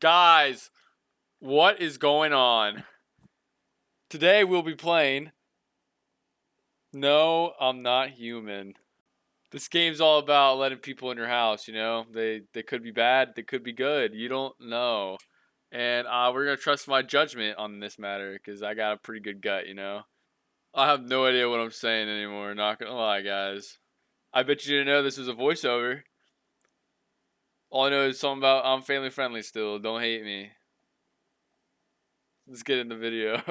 Guys, what is going on? Today we'll be playing No, I'm Not Human. This game's all about letting people in your house, you know? They could be bad, they could be good. You don't know. And we're going to trust my judgment on this matter because I got a pretty good gut, you know? I have no idea what I'm saying anymore, not going to lie, guys. I bet you didn't know this was a voiceover. All I know is something about I'm family friendly still. Don't hate me. Let's get in the video.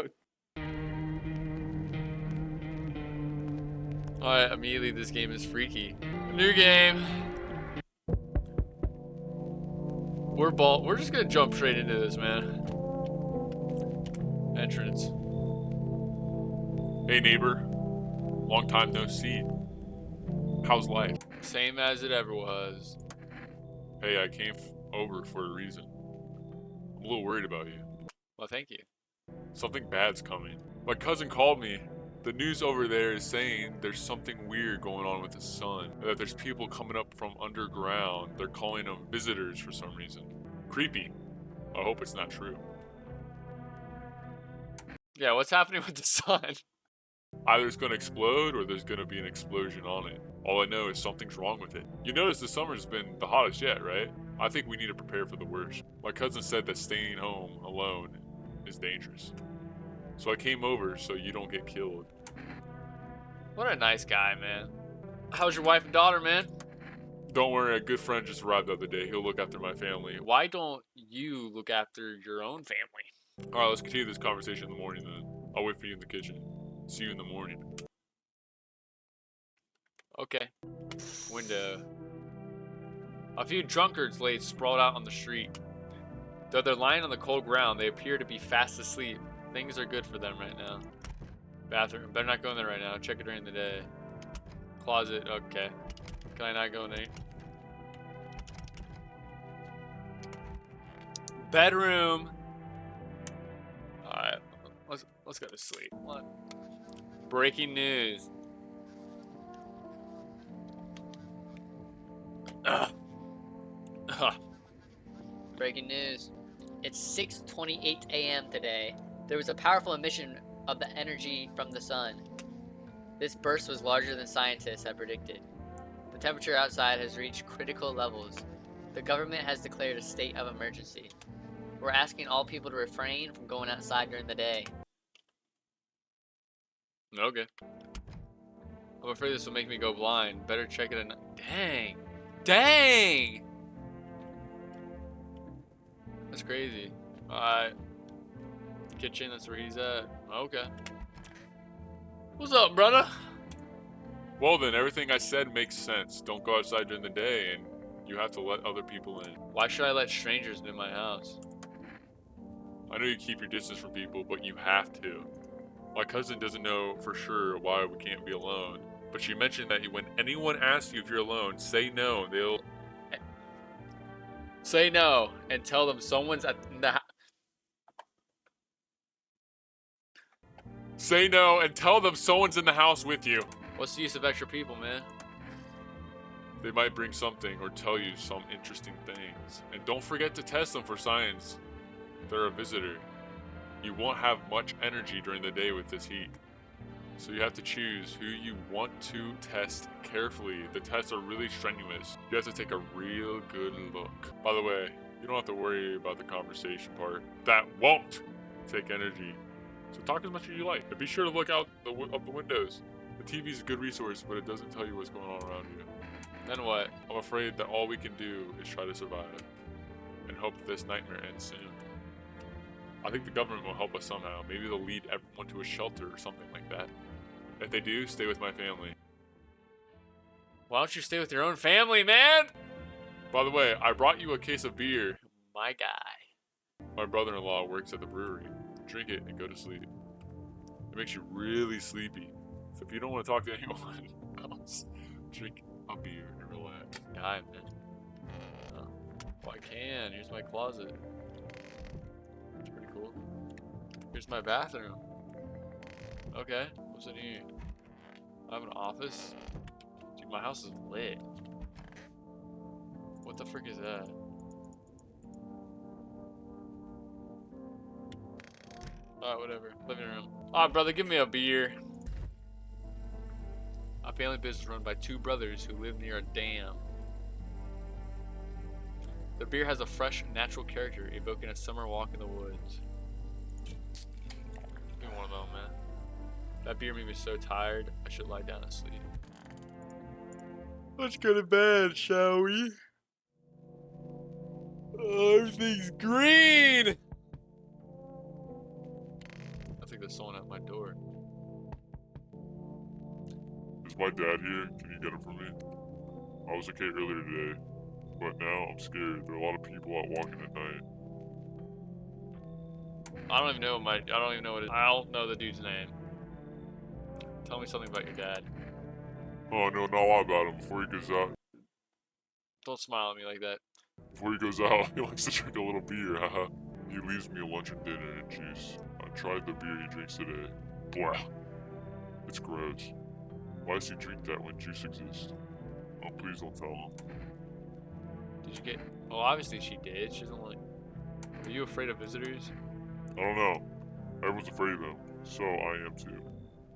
Alright, immediately this game is freaky. New game. We're just gonna jump straight into this, man. Entrance. Hey neighbor, long time no see. How's life? Same as it ever was. Hey, I came over for a reason. I'm a little worried about you. Well, thank you. Something bad's coming. My cousin called me. The news over there is saying there's something weird going on with his son. That there's people coming up from underground. They're calling them visitors for some reason. Creepy. I hope it's not true. Yeah, what's happening with the sun? Either it's gonna explode or there's gonna be an explosion on it. All I know is something's wrong with it. You notice the summer's been the hottest yet, right? I think we need to prepare for the worst. My cousin said that staying home alone is dangerous. So I came over so you don't get killed. What a nice guy, man. How's your wife and daughter, man? Don't worry, a good friend just arrived the other day. He'll look after my family. Why don't you look after your own family? Alright, let's continue this conversation in the morning then. I'll wait for you in the kitchen. See you in the morning. Okay. Window. A few drunkards lay sprawled out on the street. Though they're lying on the cold ground, they appear to be fast asleep. Things are good for them right now. Bathroom. Better not go in there right now. Check it during the day. Closet. Okay. Can I not go in there? Bedroom. Alright. Let's go to sleep. What? Breaking news. Breaking news. It's 6:28 a.m. today. There was a powerful emission of the energy from the sun. This burst was larger than scientists had predicted. The temperature outside has reached critical levels. The government has declared a state of emergency. We're asking all people to refrain from going outside during the day. Okay. I'm afraid this will make me go blind. Better check it in. Dang. Dang! That's crazy. Alright. Kitchen, that's where he's at. Okay. What's up, brother? Well then, everything I said makes sense. Don't go outside during the day, and you have to let other people in. Why should I let strangers into my house? I know you keep your distance from people, but you have to. My cousin doesn't know for sure why we can't be alone, but she mentioned that when anyone asks you if you're alone, say no. They'll say no and tell them someone's at the say no and tell them someone's in the house with you. What's the use of extra people, man? They might bring something or tell you some interesting things. And don't forget to test them for signs they're a visitor. You won't have much energy during the day with this heat. So you have to choose who you want to test carefully. The tests are really strenuous. You have to take a real good look. By the way, you don't have to worry about the conversation part. That won't take energy. So talk as much as you like. And be sure to look out of the windows. The TV is a good resource, but it doesn't tell you what's going on around you. Then what? I'm afraid that all we can do is try to survive. And hope that this nightmare ends soon. I think the government will help us somehow. Maybe they'll lead everyone to a shelter or something like that. If they do, stay with my family. Why don't you stay with your own family, man? By the way, I brought you a case of beer. My guy. My brother-in-law works at the brewery. Drink it and go to sleep. It makes you really sleepy. So if you don't want to talk to anyone else, drink a beer and relax. Guy, man. Oh. Well, I can. Here's my closet. It's pretty cool. Here's my bathroom. Okay. What's in here? I have an office. Dude, my house is lit. What the frick is that? Alright, whatever. Living room. Alright, brother, give me a beer. A family business run by two brothers who live near a dam. The beer has a fresh, natural character, evoking a summer walk in the woods. Give me one of them, man. That beer made me so tired, I should lie down and sleep. Let's go to bed, shall we? Oh, everything's green! I think there's someone at my door. Is my dad here? Can you get him for me? I was okay earlier today, but now I'm scared. There are a lot of people out walking at night. I don't even know what I don't know the dude's name. Tell me something about your dad. Oh, no, not a lot about him. Before he goes out, Don't smile at me like that. he likes to drink a little beer, haha. He leaves me a lunch and dinner and juice. I tried the beer he drinks today. Blah. It's gross. Why does he drink that when juice exists? Oh, please don't tell him. Did you get... Well, obviously she did. She doesn't like... Are you afraid of visitors? I don't know. Everyone's afraid of them, so I am too.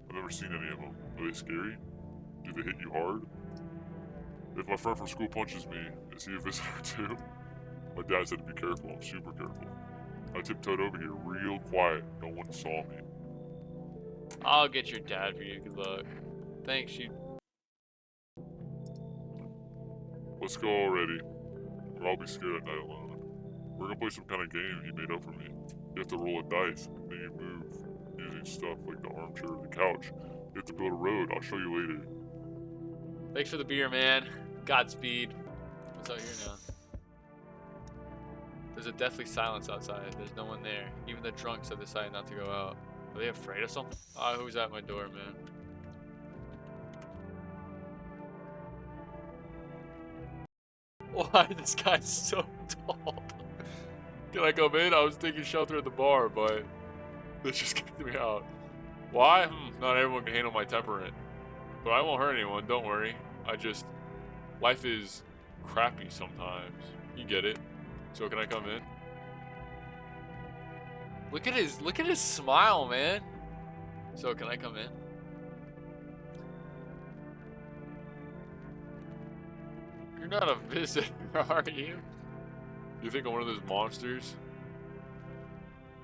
I've never seen any of them. Are they scary? Do they hit you hard? If my friend from school punches me, is he a visitor too? My dad said to be careful. I'm super careful. I tiptoed over here real quiet. No one saw me. I'll get your dad for you. Good luck. Thanks, you... Let's go already, or I'll be scared at night alone. We're gonna play some kind of game he made up for me. You have to roll a dice, and then you move using stuff like the armchair or the couch. You have to build a road. I'll show you later. Thanks for the beer, man. Godspeed. What's out here now? There's a deathly silence outside. There's no one there. Even the drunks have decided not to go out. Are they afraid of something? Ah, who's at my door, man? Why this guy's so tall? Can I come in? I was taking shelter at the bar, but they just kicked me out. Why? Not everyone can handle my temperament. But I won't hurt anyone, don't worry. Life is crappy sometimes. You get it. So can I come in? Look at his smile, man. So can I come in? You're not a visitor, are you? You think I'm one of those monsters?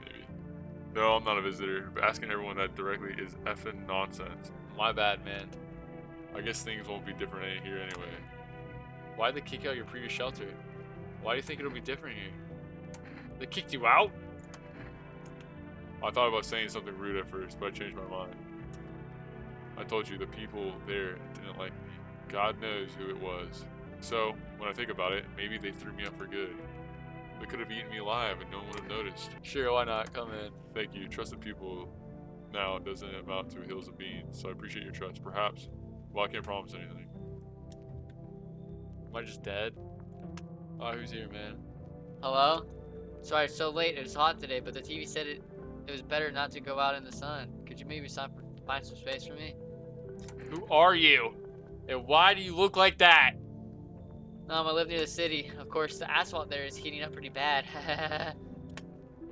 Maybe. No, I'm not a visitor. But asking everyone that directly is effing nonsense. My bad, man. I guess things won't be different here anyway. Why'd they kick out your previous shelter? Why do you think it'll be different here? They kicked you out? I thought about saying something rude at first, but I changed my mind. I told you the people there didn't like me. God knows who it was. So, when I think about it, maybe they threw me up for good. They could have eaten me alive and no one would have noticed. Sure, why not? Come in. Thank you. Trusted people now doesn't amount to hills of beans, so I appreciate your trust. Perhaps. Well, I can't promise anything. Am I just dead? Oh, who's here, man? Hello? Sorry it's so late. It was hot today, but the TV said it was better not to go out in the sun. Could you maybe find some space for me? Who are you? And why do you look like that? I live near the city. Of course, the asphalt there is heating up pretty bad. I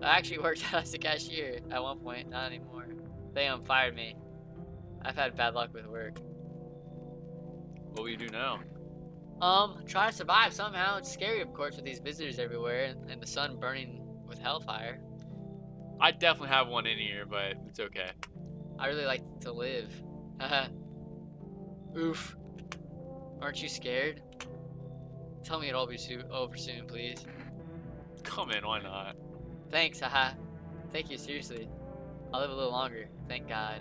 actually worked as a cashier at one point, not anymore. They fired me. I've had bad luck with work. What will you do now? Try to survive somehow. It's scary, of course, with these visitors everywhere and the sun burning with hellfire. I definitely have one in here, but it's okay. I really like to live. Oof. Aren't you scared? Tell me it'll all be over soon, please. Come in, why not? Thanks, haha. Thank you, seriously. I'll live a little longer, thank God.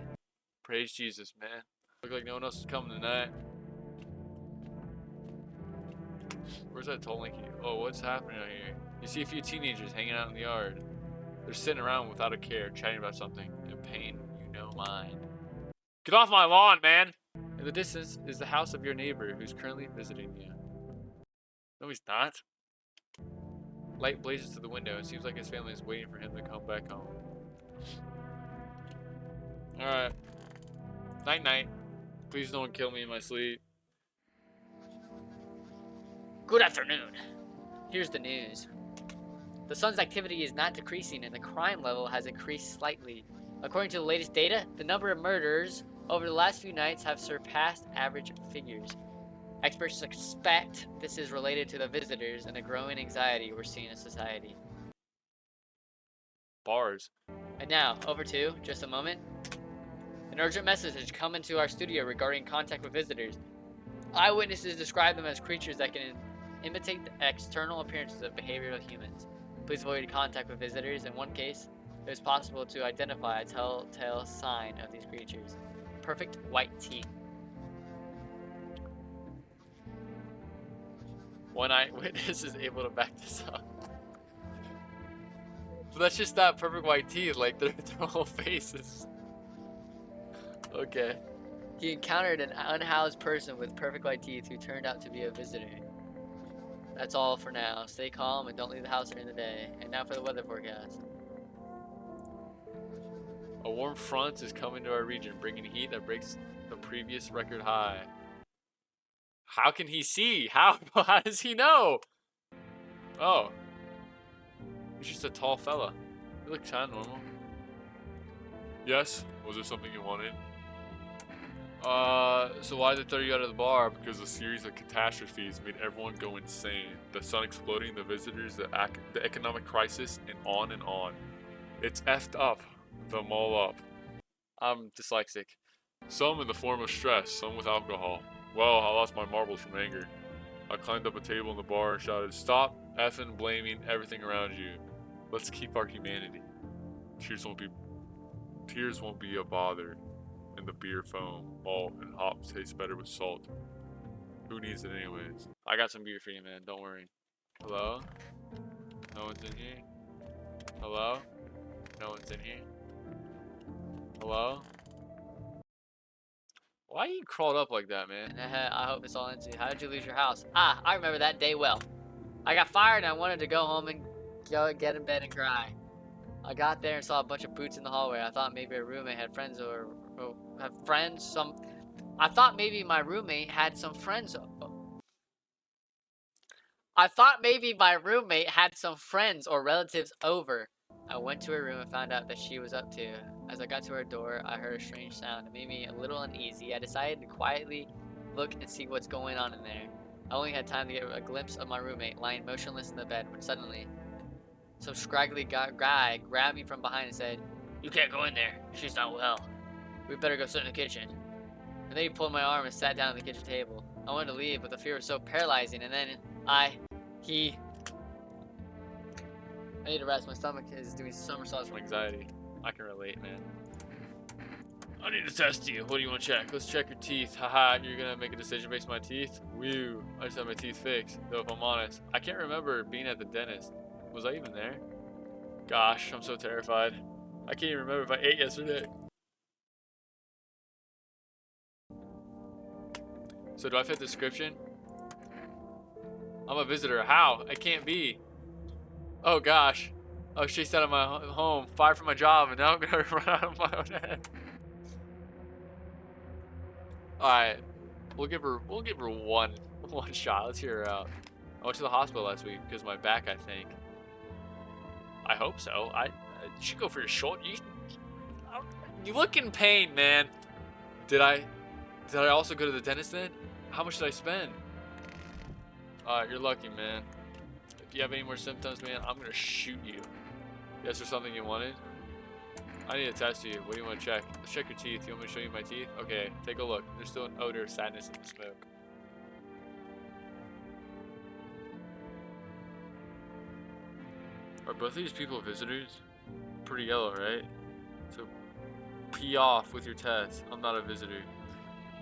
Praise Jesus, man. Look like no one else is coming tonight. Where's that tolling key? Oh, what's happening out here? You see a few teenagers hanging out in the yard. They're sitting around without a care, chatting about something. In pain, you know mine. Get off my lawn, man! In the distance is the house of your neighbor who's currently visiting you. No, he's not. Light blazes to the window. It seems like his family is waiting for him to come back home. Alright. Night night. Please don't kill me in my sleep. Good afternoon. Here's the news. The sun's activity is not decreasing and the crime level has increased slightly. According to the latest data, the number of murders over the last few nights have surpassed average figures. Experts suspect this is related to the visitors and the growing anxiety we're seeing in society. Bars. And now, over to, just a moment, an urgent message has come into our studio regarding contact with visitors. Eyewitnesses describe them as creatures that can imitate the external appearances of behavioral humans. Please avoid contact with visitors. In one case, it was possible to identify a telltale sign of these creatures. Perfect white teeth. One eyewitness is able to back this up. But that's just not perfect white teeth, like their whole faces. Okay. He encountered an unhoused person with perfect white teeth who turned out to be a visitor. That's all for now. Stay calm and don't leave the house during the day. And now for the weather forecast. A warm front is coming to our region, bringing heat that breaks the previous record high. How can he see? How does he know? Oh. He's just a tall fella. He looks kind of normal. Yes? Was there something you wanted? So why did they throw you out of the bar? Because a series of catastrophes made everyone go insane. The sun exploding, the visitors, the economic crisis, and on and on. It's effed up. Them all up. I'm dyslexic. Some in the form of stress, some with alcohol. Well, I lost my marbles from anger. I climbed up a table in the bar and shouted, "Stop effing blaming everything around you. Let's keep our humanity. Tears won't be a bother. And the beer foam, malt, and hops taste better with salt. Who needs it anyways?" I got some beer for you, man. Don't worry. Hello? No one's in here? Hello? No one's in here? Hello? Why you crawled up like that, man? I hope this all ends. How did you lose your house? Ah, I remember that day well. I got fired and I wanted to go home and get in bed and cry. I got there and saw a bunch of boots in the hallway. I thought maybe a roommate had friends or have friends. I thought maybe my roommate had some friends. I thought maybe my roommate had some friends or relatives over. I went to her room and found out that she was up too. As I got to her door, I heard a strange sound. It made me a little uneasy. I decided to quietly look and see what's going on in there. I only had time to get a glimpse of my roommate lying motionless in the bed when suddenly some scraggly guy grabbed me from behind and said, "You can't go in there. She's not well. We better go sit in the kitchen." And then he pulled my arm and sat down at the kitchen table. I wanted to leave, but the fear was so paralyzing. And then I need to rest. My stomach is doing somersaults from anxiety. I can relate, man. I need to test you. What do you want to check? Let's check your teeth. Haha, you're gonna make a decision based on my teeth? Woo. I just had my teeth fixed. Though if I'm honest, I can't remember being at the dentist. Was I even there? Gosh, I'm so terrified. I can't even remember if I ate yesterday. So do I fit the description? I'm a visitor. How? I can't be. Oh gosh. I was chased out of my home, fired from my job, and now I'm gonna run out of my own head. Alright. We'll give her one shot. Let's hear her out. I went to the hospital last week because of my back, I think. I hope so. I should go for your shoulder. You look in pain, man. Did I also go to the dentist then? How much did I spend? You're lucky, man. If you have any more symptoms, man, I'm gonna shoot you. Yes, there's something you wanted? I need to test you. What do you want to check? Let's check your teeth. You want me to show you my teeth? Okay, take a look. There's still an odor of sadness in the smoke. Are both of these people visitors? Pretty yellow, right? So pee off with your test. I'm not a visitor.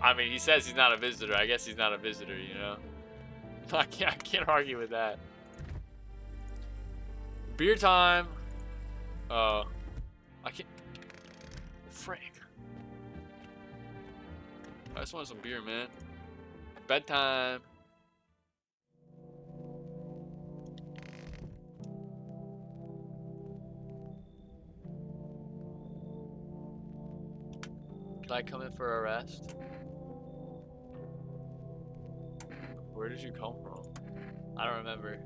I mean, he says he's not a visitor. I guess he's not a visitor, you know? I can't argue with that. Beer time. I can't. Frank. I just want some beer, man. Bedtime. Can I come in for arrest? Where did you come from? I don't remember.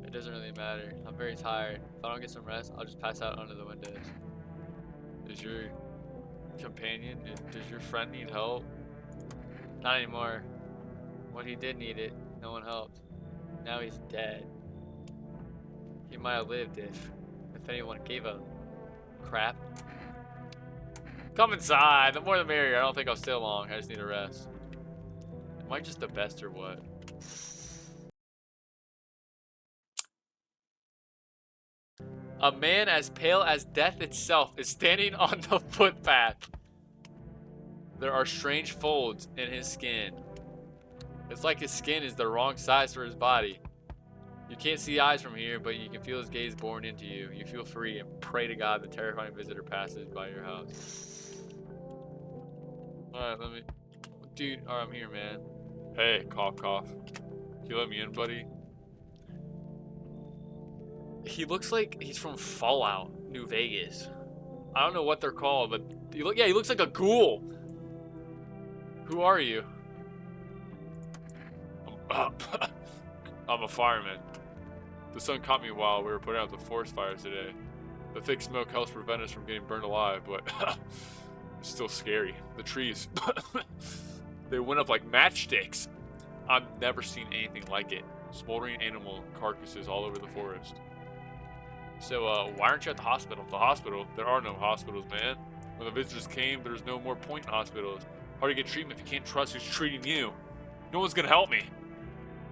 It doesn't really matter. I'm very tired. If I don't get some rest, I'll just pass out under the windows. Does your companion, does your friend need help? Not anymore. When he did need it, no one helped. Now he's dead. He might have lived if anyone gave a crap. Come inside. The more the merrier. I don't think I'll stay long. I just need a rest. Am I just the best or what? A man as pale as death itself is standing on the footpath. There are strange folds in his skin. It's like his skin is the wrong size for his body. You can't see eyes from here, but you can feel his gaze boring into you. You feel free and pray to God the terrifying visitor passes by your house. Alright, let me... Dude, alright, I'm here, man. Hey, cough, cough. Can you let me in, buddy? He looks like he's from Fallout, New Vegas. I don't know what they're called, but he looks like a ghoul. Who are you? I'm a fireman. The sun caught me while we were putting out the forest fires today. The thick smoke helps prevent us from getting burned alive, but it's still scary. The trees, they went up like matchsticks. I've never seen anything like it. Smoldering animal carcasses all over the forest. So, why aren't you at the hospital? The hospital? There are no hospitals, man. When the visitors came, there's no more point in hospitals. How do you get treatment if you can't trust who's treating you? No one's gonna help me.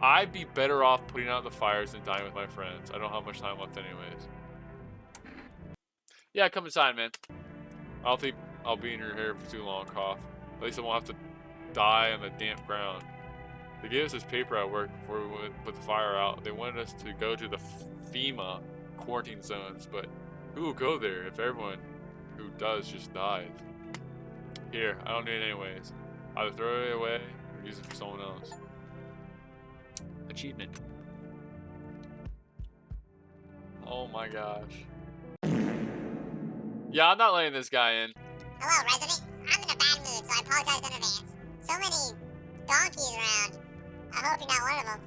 I'd be better off putting out the fires than dying with my friends. I don't have much time left anyways. Yeah, come inside, man. I don't think I'll be in your hair for too long, cough. At least I won't have to die on the damp ground. They gave us this paper at work before we went put the fire out. They wanted us to go to the FEMA quarantine zones, but who will go there if everyone who does just dies? Here, I don't need it anyways. Either throw it away or use it for someone else. Achievement. Oh my gosh. Yeah, I'm not letting this guy in. Hello, resident. I'm in a bad mood, so I apologize in advance. So many donkeys around. I hope you're not one of them.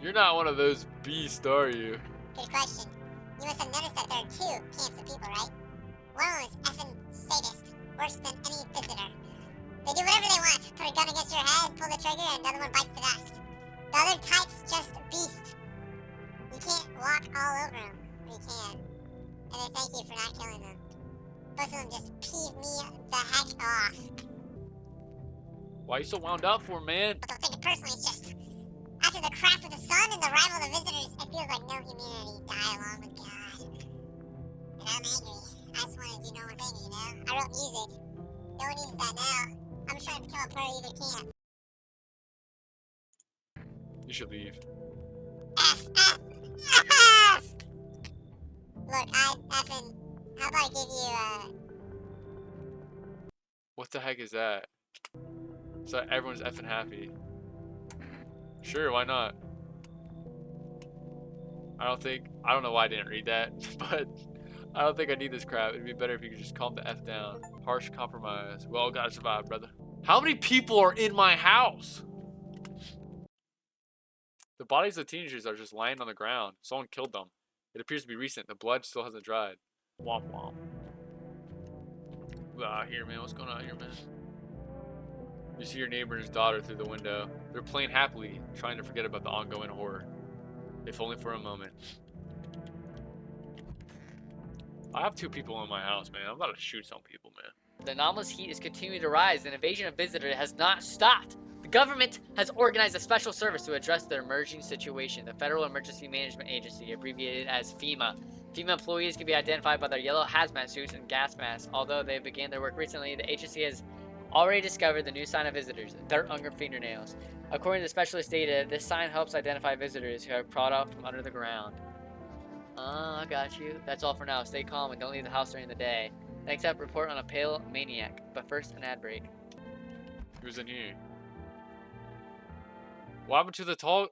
You're not one of those beasts, are you? Good question. You must have noticed that there are two camps of people, right? One of them is effing sadist, worse than any visitor. They do whatever they want. Put a gun against your head, pull the trigger, and another one bites the dust. The other type's just a beast. You can't walk all over them, but you can. And they thank you for not killing them. Both of them just peeve me the heck off. Why are you so wound up for, man? Don't take it personally, it's just... After the crap of the sun and the arrival of the visitors, it feels like no humanity died along with God. And I'm angry. I just want to do normal things, you know? I wrote music. No one needs that now. I'm just trying to become a part of either camp. You should leave. F, F, F! Look, how about I give you, What the heck is that? So everyone's effing happy. Sure, why not? I don't know why I didn't read that, but I don't think I need this crap. It'd be better if you could just calm the F down. Harsh compromise. We all gotta survive, brother. How many people are in my house? The bodies of teenagers are just lying on the ground. Someone killed them. It appears to be recent. The blood still hasn't dried. Womp womp. Here, man. What's going on here, man? You see your neighbor and his daughter through the window. They're playing happily, trying to forget about the ongoing horror. If only for a moment. I have two people in my house, man. I'm about to shoot some people, man. The anomalous heat is continuing to rise. The invasion of visitors has not stopped. The government has organized a special service to address the emerging situation. The Federal Emergency Management Agency, abbreviated as FEMA. FEMA employees can be identified by their yellow hazmat suits and gas masks. Although they began their work recently, the agency has already discovered the new sign of visitors, dirt on their fingernails. According to specialist data, this sign helps identify visitors who have crawled out from under the ground. I got you. That's all for now. Stay calm and don't leave the house during the day. Next up, report on a pale maniac. But first, an ad break. Who's in here? What happened to the tall...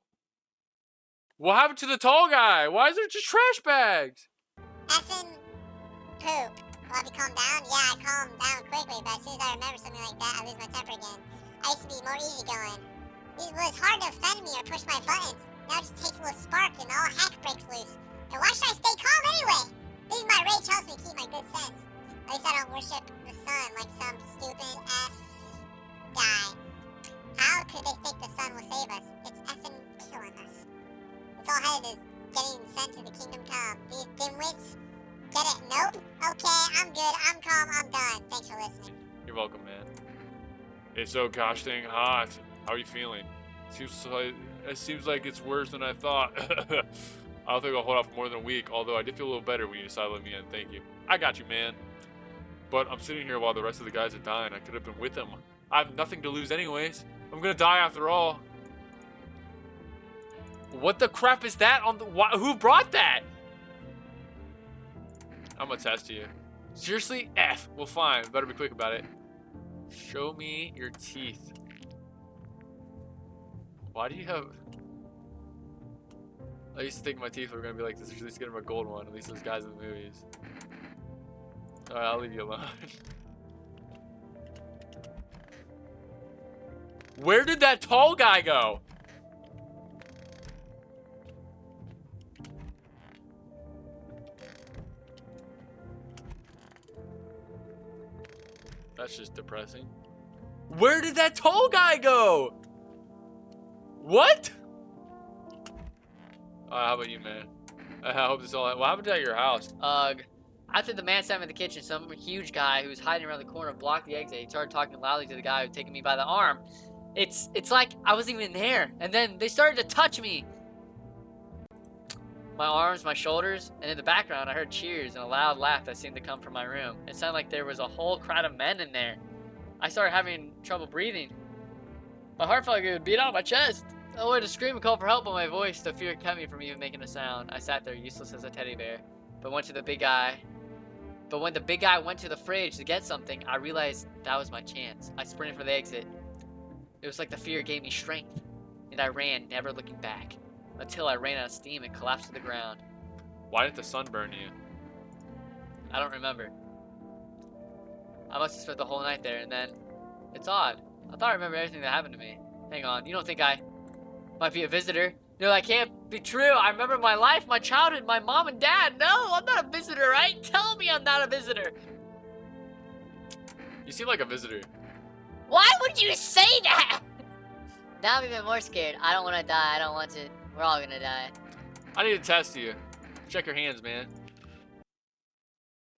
What happened to the tall guy? Why is there just trash bags? effing poop. Will I be calmed down? Yeah, I calm down quickly, but as soon as I remember something like that, I lose my temper again. I used to be more easygoing. It was hard to offend me or push my buttons. Now it just takes a little spark and all heck breaks loose. And why should I stay calm anyway? This is my rage helps me keep my good sense. At least I don't worship the sun like some stupid ass guy. How could they think the sun will save us? It's effing killing us. It's all headed is getting sent to the kingdom come. These dimwits, get it? Nope. Okay, I'm good. I'm calm. I'm done. Thanks for listening. You're welcome, man. It's so gosh dang hot. How are you feeling? It seems like it's worse than I thought. I don't think I'll hold out for more than a week, although I did feel a little better when you decided to let me in. Thank you. I got you, man. But I'm sitting here while the rest of the guys are dying. I could have been with them. I have nothing to lose anyways. I'm gonna die after all. What the crap is that on the... who brought that? I'm gonna test you. Seriously? F. Well, fine. Better be quick about it. Show me your teeth. Why do you have... I used to think my teeth were gonna be like this. At least get him a gold one. At least those guys in the movies. Alright, I'll leave you alone. Where did that tall guy go? That's just depressing. Where did that tall guy go? What? How about you, man? I hope this all... What happened at your house? After the man sat me in the kitchen, some huge guy who was hiding around the corner blocked the exit. He started talking loudly to the guy who was taking me by the arm. It's like I wasn't even there. And then they started to touch me. My arms, my shoulders, and in the background I heard cheers and a loud laugh that seemed to come from my room. It sounded like there was a whole crowd of men in there. I started having trouble breathing. My heart felt like it would beat out my chest. I wanted to scream and call for help, but my voice, the fear kept me from even making a sound. I sat there useless as a teddy bear, but when the big guy went to the fridge to get something, I realized that was my chance. I sprinted for the exit. It was like the fear gave me strength, and I ran, never looking back, until I ran out of steam and collapsed to the ground. Why didn't the sun burn you? I don't remember. I must have spent the whole night there, and then... It's odd. I thought I remembered everything that happened to me. Hang on, you don't think I might be a visitor? No, that can't be true. I remember my life, my childhood, my mom and dad. No, I'm not a visitor, right? Tell me I'm not a visitor. You seem like a visitor. Why would you say that? Now I'm even more scared. I don't want to die. I don't want to. We're all gonna die. I need to test you. Check your hands, man.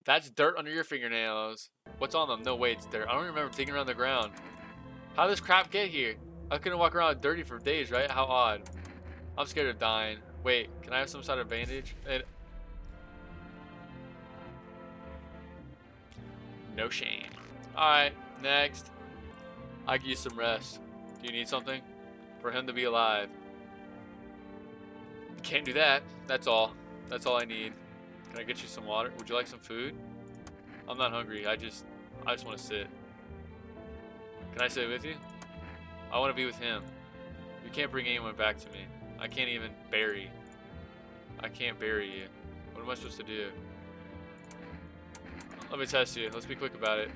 That's dirt under your fingernails. What's on them? No, wait, it's dirt. I don't remember digging around the ground. How did this crap get here? I couldn't walk around dirty for days, right? How odd. I'm scared of dying. Wait, can I have some sort of bandage? No shame. Alright, next. I give you some rest. Do you need something? For him to be alive. Can't do that. That's all. That's all I need. Can I get you some water? Would you like some food? I'm not hungry. I just want to sit. Can I sit with you? I want to be with him. You can't bring anyone back to me. I can't even bury. I can't bury you. What am I supposed to do? Let me test you. Let's be quick about it.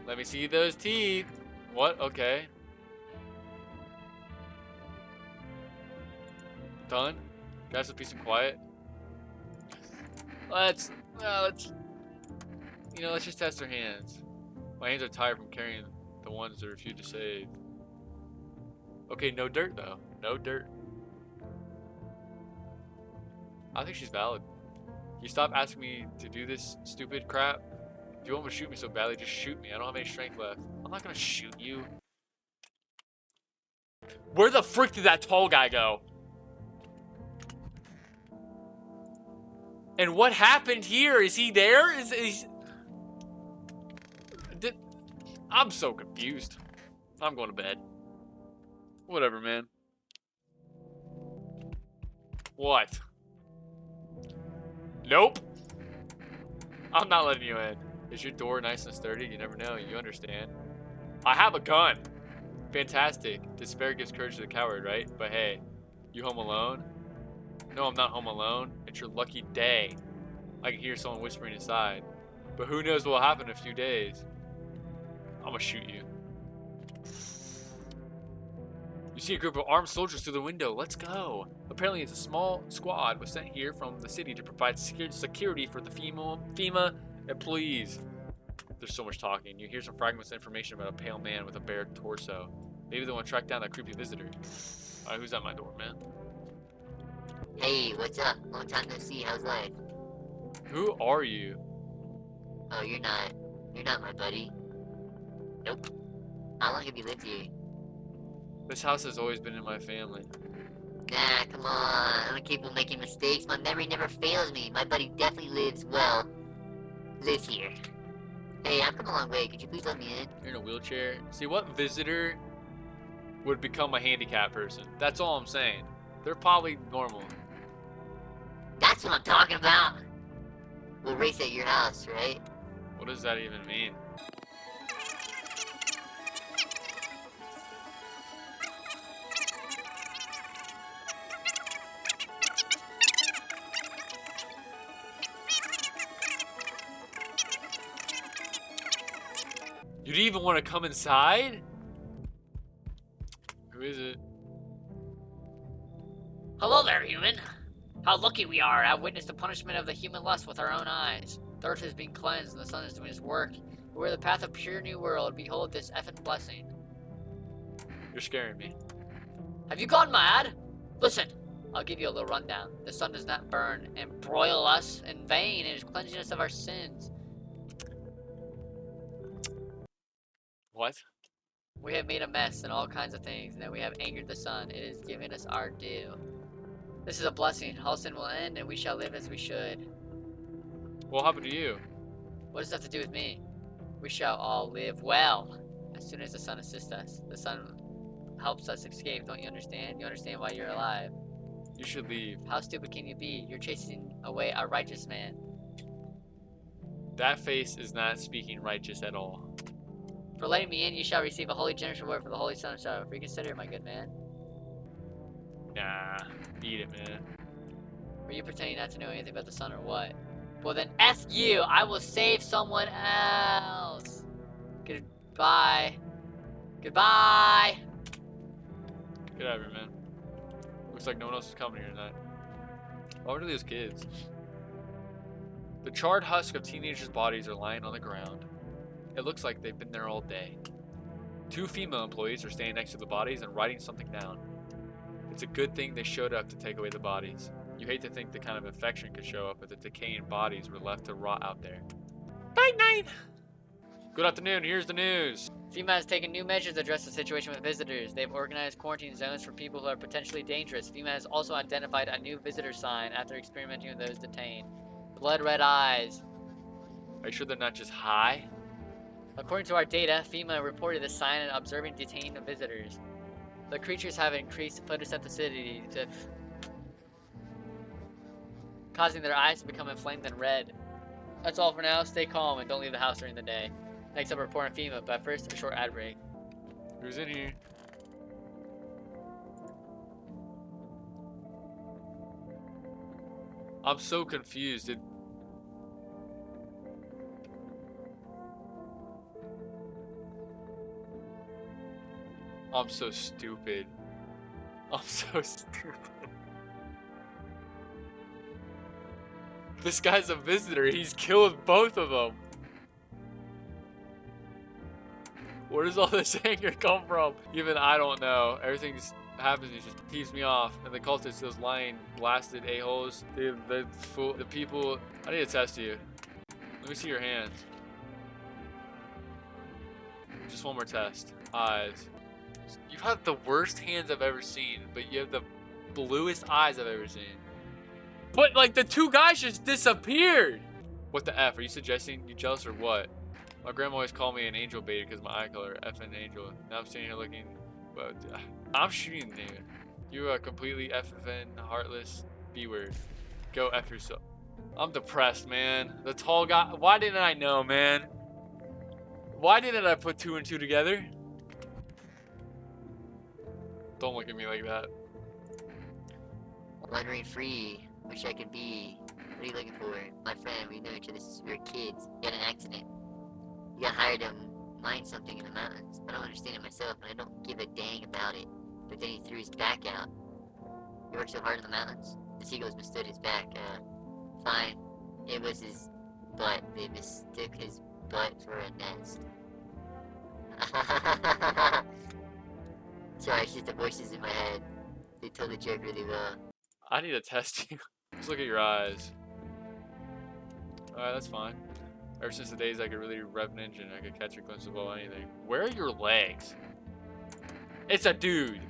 Let me see those teeth. What? Okay. Done? Guys, let's be some quiet. Let's just test our hands. My hands are tired from carrying the ones that refuse to save. Okay, no dirt though. No dirt. I think she's valid. You stop asking me to do this stupid crap. If you want me to shoot me so badly, just shoot me. I don't have any strength left. I'm not gonna shoot you. Where the frick did that tall guy go? And what happened here? Is he there? I'm so confused. I'm going to bed. Whatever, man. What? Nope. I'm not letting you in. Is your door nice and sturdy? You never know. You understand. I have a gun. Fantastic. Despair gives courage to the coward, right? But hey, you home alone? No, I'm not home alone. It's your lucky day. I can hear someone whispering inside. But who knows what will happen in a few days. I'm gonna shoot you. You see a group of armed soldiers through the window. Let's go. Apparently, it's a small squad was sent here from the city to provide security for the FEMA employees. There's so much talking. You hear some fragments of information about a pale man with a bare torso. Maybe they want to track down that creepy visitor. Alright, who's at my door, man? Hey, what's up? Long time no see, how's life? Who are you? Oh, you're not my buddy. Nope. How long have you lived here? This house has always been in my family. Nah, come on, I'm capable of making mistakes, my memory never fails me. My buddy definitely lives here. Hey, I've come a long way, could you please let me in? You're in a wheelchair. See, what visitor would become a handicapped person? That's all I'm saying. They're probably normal. That's what I'm talking about! We'll race at your house, right? What does that even mean? You'd even want to come inside? Who is it? Hello there, human. How lucky we are to have witnessed the punishment of the human lust with our own eyes. The earth is being cleansed and the sun is doing its work. We're the path of pure new world. Behold this effing blessing. You're scaring me. Have you gone mad? Listen, I'll give you a little rundown. The sun does not burn and broil us in vain. It is cleansing us of our sins. What? We have made a mess and all kinds of things, and then we have angered the sun. It is giving us our due. This is a blessing. All sin will end, and we shall live as we should. What happened to you? What does that have to do with me? We shall all live well as soon as the sun assists us. The sun helps us escape, don't you understand? You understand why you're alive. You should leave. How stupid can you be? You're chasing away a righteous man. That face is not speaking righteous at all. For letting me in, you shall receive a holy generous reward for the holy sun shall reconsider, my good man. Nah, beat it, man. Were you pretending not to know anything about the sun or what? Well then, F you! I will save someone else! Goodbye. Goodbye! Get out of here, man. Looks like no one else is coming here tonight. What are these kids? The charred husk of teenagers' bodies are lying on the ground. It looks like they've been there all day. 2 female employees are standing next to the bodies and writing something down. It's a good thing they showed up to take away the bodies. You hate to think the kind of infection could show up if the decaying bodies were left to rot out there. Night night! Good afternoon, here's the news. FEMA has taken new measures to address the situation with visitors. They've organized quarantine zones for people who are potentially dangerous. FEMA has also identified a new visitor sign after experimenting with those detained. Blood red eyes. Are you sure they're not just high? According to our data, FEMA reported the sign and observing detained visitors. The creatures have increased photosensitivity, causing their eyes to become inflamed and red. That's all for now. Stay calm and don't leave the house during the day. Next up, a report on FEMA, but first, a short ad break. Who's in here? I'm so confused. I'm so stupid. I'm so stupid. This guy's a visitor. He's killed both of them. Where does all this anger come from? Even I don't know. Everything's happens. It just keeps me off. And the cultists, those lying, blasted a-holes. The people. I need to test you. Let me see your hands. Just one more test. Eyes. You have the worst hands I've ever seen, but you have the bluest eyes I've ever seen. But like the 2 guys just disappeared. What the F? Are you suggesting you jealous or what? My grandma always called me an angel bait because my eye color, effing angel. Now I'm sitting here looking, well, I'm shooting you. You are completely effing heartless B-word. Go F yourself. I'm depressed, man. The tall guy, why didn't I know, man? Why didn't I put 2 and 2 together? Don't look at me like that. Wandering free. Wish I could be. What are you looking for? My friend, we know each other since we were kids. You had an accident. You got hired to mine something in the mountains. I don't understand it myself, and I don't give a dang about it. but then he threw his back out. He worked so hard in the mountains. The seagulls mistook his back. Fine. It was his butt. They mistook his butt for a nest. Sorry, it's just the voices in my head. They told the joke really well. I need to test you. Just look at your eyes. Alright, that's fine. Ever since the days I could really rev an engine, I could catch a glimpse of anything. Where are your legs? It's a dude.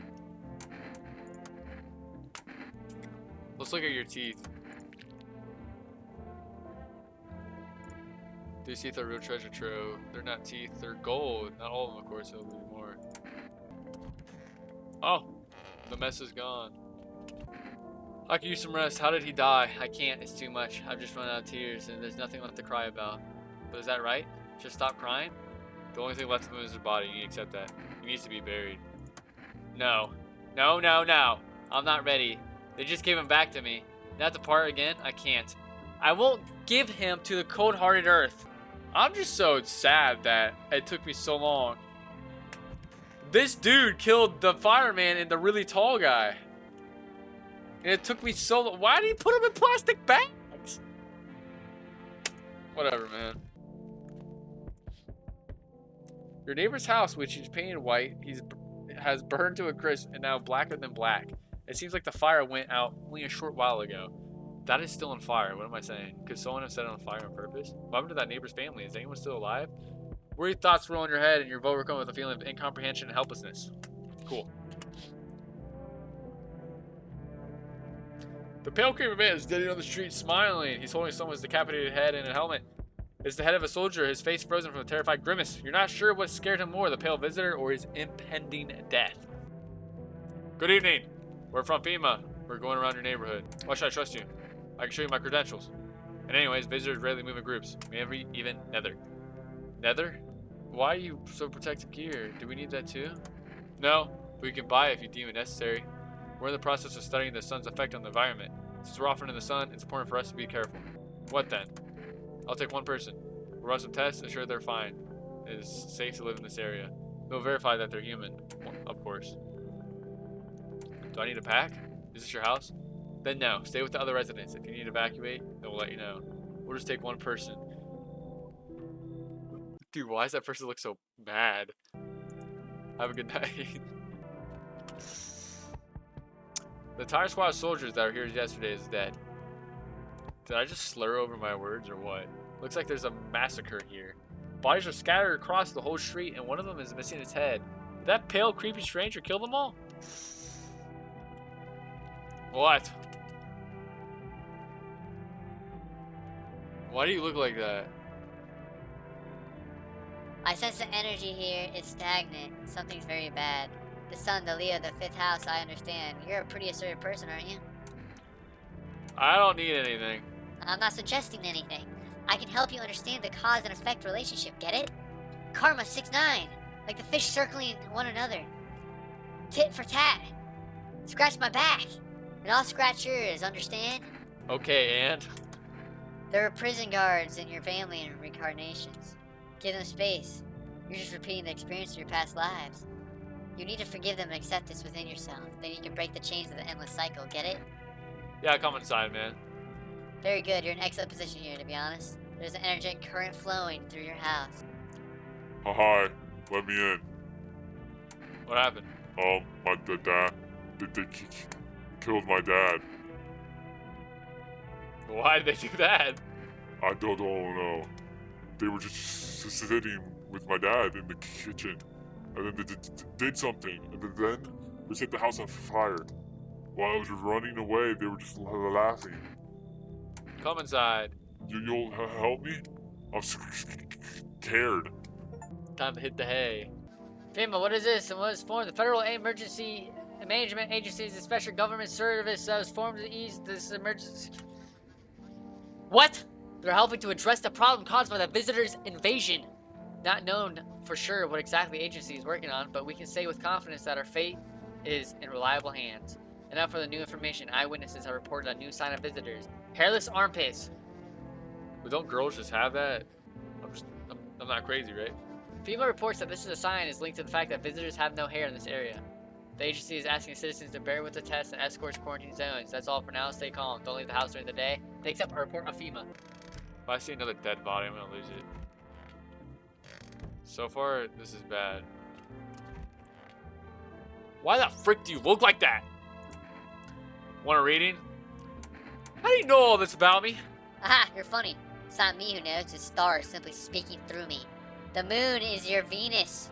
Let's look at your teeth. These teeth are real treasure trove. They're not teeth, they're gold. Not all of them, of course, there'll be more. Oh, the mess is gone. I could use some rest. How did he die? I can't, it's too much. I've just run out of tears and there's nothing left to cry about. But is that right? Just stop crying? The only thing left of him is his body. You need to accept that. He needs to be buried. No. No, no, no. I'm not ready. They just gave him back to me. Now to part again? I can't. I won't give him to the cold-hearted earth. I'm just so sad that it took me so long. This dude killed the fireman and the really tall guy. And it took me so long. Why did he put him in plastic bags? Whatever, man. Your neighbor's house, which he's painted white, has burned to a crisp and now blacker than black. It seems like the fire went out only a short while ago. That is still on fire. What am I saying? Could someone have set it on fire on purpose? What happened to that neighbor's family? Is anyone still alive? Worried thoughts roll in your head and your vote will come with a feeling of incomprehension and helplessness. Cool. The pale creeper man is standing on the street smiling. He's holding someone's decapitated head in a helmet. It's the head of a soldier, his face frozen from a terrified grimace. You're not sure what scared him more, the pale visitor or his impending death. Good evening. We're from FEMA. We're going around your neighborhood. Why should I trust you? I can show you my credentials. And anyways, visitors rarely move in groups. Maybe even Nether. Nether? Why are you so protective gear? Do we need that too? No, but we can buy it if you deem it necessary. We're in the process of studying the sun's effect on the environment. Since we're often in the sun, it's important for us to be careful. What then? I'll take one person. We'll run some tests, ensure they're fine. It is safe to live in this area. We'll verify that they're human, of course. Do I need a pack? Is this your house? Then no, stay with the other residents. If you need to evacuate, then we'll let you know. We'll just take one person. Dude, why does that person look so mad? Have a good night. The Tire Squad soldiers that were here yesterday is dead. Did I just slur over my words or what? Looks like there's a massacre here. Bodies are scattered across the whole street and one of them is missing its head. Did that pale, creepy stranger kill them all? What? Why do you look like that? I sense the energy here is stagnant. Something's very bad. The sun, the Leo, the fifth house, I understand. You're a pretty assertive person, aren't you? I don't need anything. I'm not suggesting anything. I can help you understand the cause and effect relationship, get it? Karma 6-9, like the fish circling one another. Tit for tat. Scratch my back, and I'll scratch yours, understand? Okay, and? There are prison guards in your family and reincarnations. Give them space. You're just repeating the experience of your past lives. You need to forgive them and accept this within yourself. Then you can break the chains of the endless cycle, get it? Yeah, come inside, man. Very good, you're in excellent position here, to be honest. There's an energetic current flowing through your house. Hi, let me in. What happened? My dad, they killed my dad. Why did they do that? I don't know. They were just sitting with my dad in the kitchen, and then they did something, and then they set the house on fire. While I was running away, they were just laughing. Come inside. You'll help me? I'm scared. Time to hit the hay. FEMA, what is this and what is formed? The Federal Emergency Management Agency is a special government service that was formed to ease this emergency. What? They're helping to address the problem caused by the visitors' invasion. Not known for sure what exactly the agency is working on, but we can say with confidence that our fate is in reliable hands. And now for the new information, eyewitnesses have reported a new sign of visitors. Hairless armpits. But don't girls just have that? I'm not crazy, right? FEMA reports that this is a sign is linked to the fact that visitors have no hair in this area. The agency is asking citizens to bear with the test and escorts quarantine zones. That's all for now. Stay calm. Don't leave the house during the day. They accept a report of FEMA. If I see another dead body, I'm gonna lose it. So far, this is bad. Why the frick do you look like that? Want a reading? How do you know all this about me? Aha, you're funny. It's not me who knows, the star is simply speaking through me. The moon is your Venus.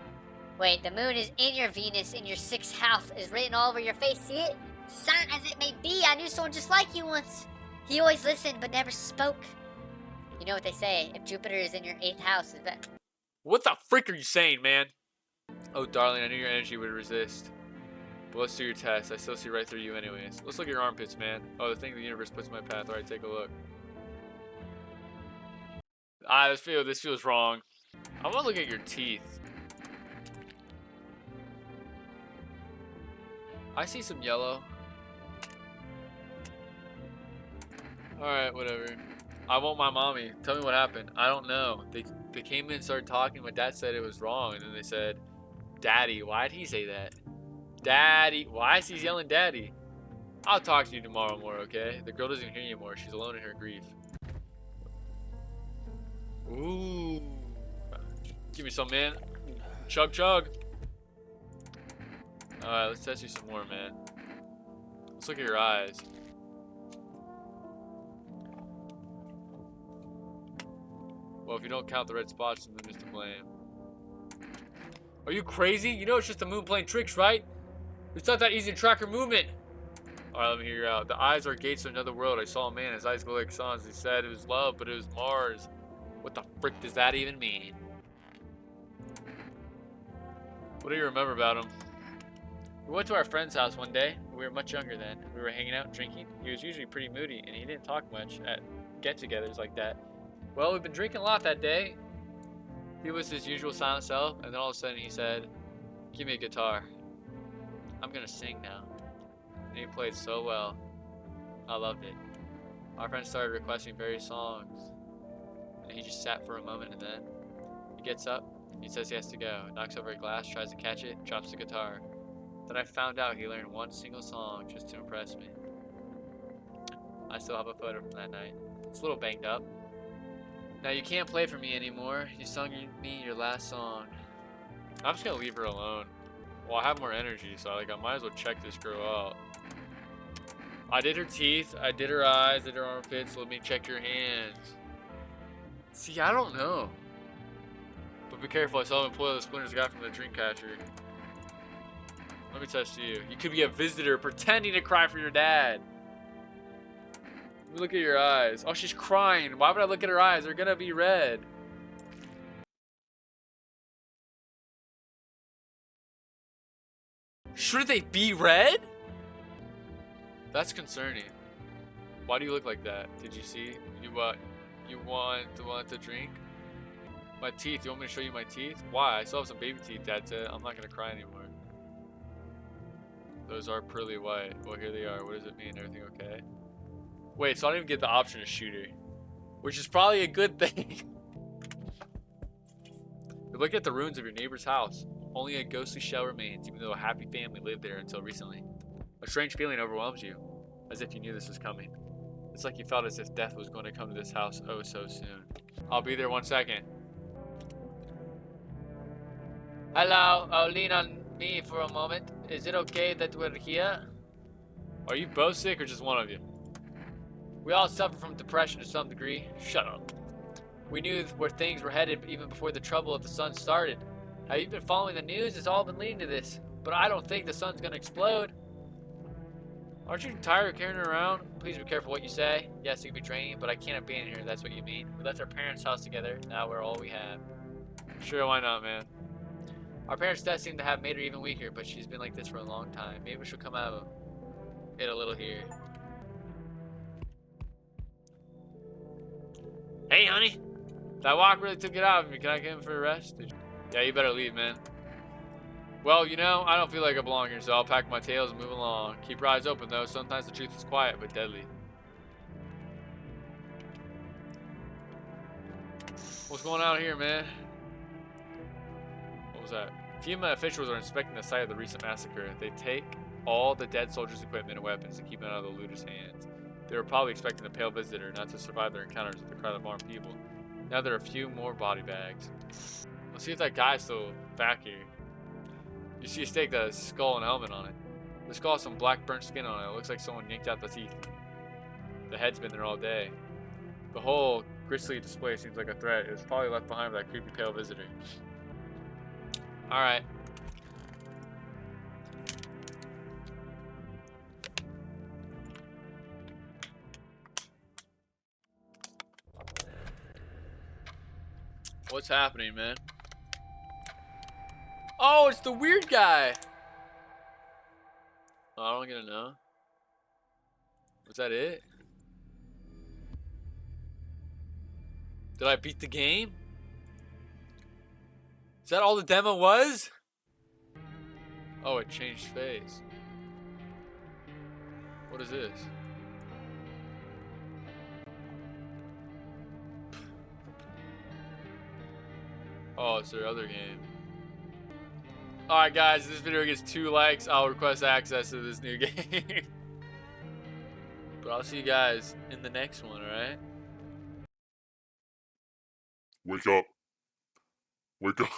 Wait, the moon is in your Venus, and your 6th house is written all over your face. See it? Silent as it may be, I knew someone just like you once. He always listened but never spoke. You know what they say, if Jupiter is in your 8th house, is that... What the frick are you saying, man? Oh, darling, I knew your energy would resist. But let's do your test. I still see right through you anyways. Let's look at your armpits, man. Oh, the thing the universe puts in my path. Alright, take a look. Ah, this feels wrong. I want to look at your teeth. I see some yellow. Alright, whatever. I want my mommy. Tell me what happened. I don't know. They came in and started talking. My dad said it was wrong. And then they said, Daddy. Why'd he say that? Daddy. Why is he yelling Daddy? I'll talk to you tomorrow more, okay? The girl doesn't hear you anymore. She's alone in her grief. Ooh. Give me some, man. Chug, chug. Alright, let's test you some more, man. Let's look at your eyes. Well, if you don't count the red spots, then the moon is to blame. Are you crazy? You know it's just the moon playing tricks, right? It's not that easy to track her movement. Alright, let me hear you out. The eyes are gates to another world. I saw a man. His eyes glow like suns. He said it was love, but it was Mars. What the frick does that even mean? What do you remember about him? We went to our friend's house one day. We were much younger then. We were hanging out, drinking. He was usually pretty moody, and he didn't talk much at get-togethers like that. Well, we've been drinking a lot that day. He was his usual silent self, and then all of a sudden he said, give me a guitar. I'm gonna sing now. And he played so well. I loved it. Our friend started requesting various songs. And he just sat for a moment, and then he gets up. He says he has to go. Knocks over a glass, tries to catch it, drops the guitar. Then I found out he learned one single song just to impress me. I still have a photo from that night. It's a little banged up. Now you can't play for me anymore. You sung me your last song. I'm just gonna leave her alone. Well, I have more energy, so I might as well check this girl out. I did her teeth, I did her eyes, did her armpits. Let me check your hands. See, I don't know. But be careful, I saw him pull the splinters got from the drink catcher. Let me test you. You could be a visitor pretending to cry for your dad. Let me look at your eyes. Oh, she's crying. Why would I look at her eyes? They're gonna be red. Should they be red? That's concerning. Why do you look like that? Did you see? You want to drink? My teeth. You want me to show you my teeth? Why? I still have some baby teeth, Dad said. I'm not gonna cry anymore. Those are pearly white. Well, here they are. What does it mean? Everything okay? Wait, so I don't even get the option to shoot her. Which is probably a good thing. You look at the ruins of your neighbor's house. Only a ghostly shell remains, even though a happy family lived there until recently. A strange feeling overwhelms you, as if you knew this was coming. It's like you felt as if death was going to come to this house oh so soon. I'll be there 1 second. Hello, lean on me for a moment. Is it okay that we're here? Are you both sick or just one of you? We all suffer from depression to some degree. Shut up. We knew where things were headed even before the trouble of the sun started. Have you been following the news? It's all been leading to this. But I don't think the sun's gonna explode. Aren't you tired of carrying her around? Please be careful what you say. Yes, it can be draining, but I can't abandon her. That's what you mean. We left our parents' house together. Now we're all we have. Sure, why not, man? Our parents' death seemed to have made her even weaker, but she's been like this for a long time. Maybe she'll come out of it a little here. Hey, honey. That walk really took it out of me. Can I get in for a rest? Yeah, you better leave, man. Well, you know, I don't feel like I belong here, so I'll pack my tails and move along. Keep your eyes open, though. Sometimes the truth is quiet, but deadly. What's going on here, man? What was that? FEMA officials are inspecting the site of the recent massacre. They take all the dead soldiers' equipment and weapons and keep it out of the looters' hands. They were probably expecting the pale visitor not to survive their encounters with the crowd of armed people. Now there are a few more body bags. Let's see if that guy's still back here. You see a stake that has a skull and helmet on it. The skull has some black burnt skin on it. It looks like someone yanked out the teeth. The head's been there all day. The whole grisly display seems like a threat. It was probably left behind by that creepy pale visitor. Alright. What's happening, man? Oh, it's the weird guy! Oh, I don't get to know. Was that it? Did I beat the game? Is that all the demo was? Oh, it changed face. What is this? Oh, it's their other game. Alright guys, if this video gets 2 likes, I'll request access to this new game. But I'll see you guys in the next one, alright? Wake up. Wake up.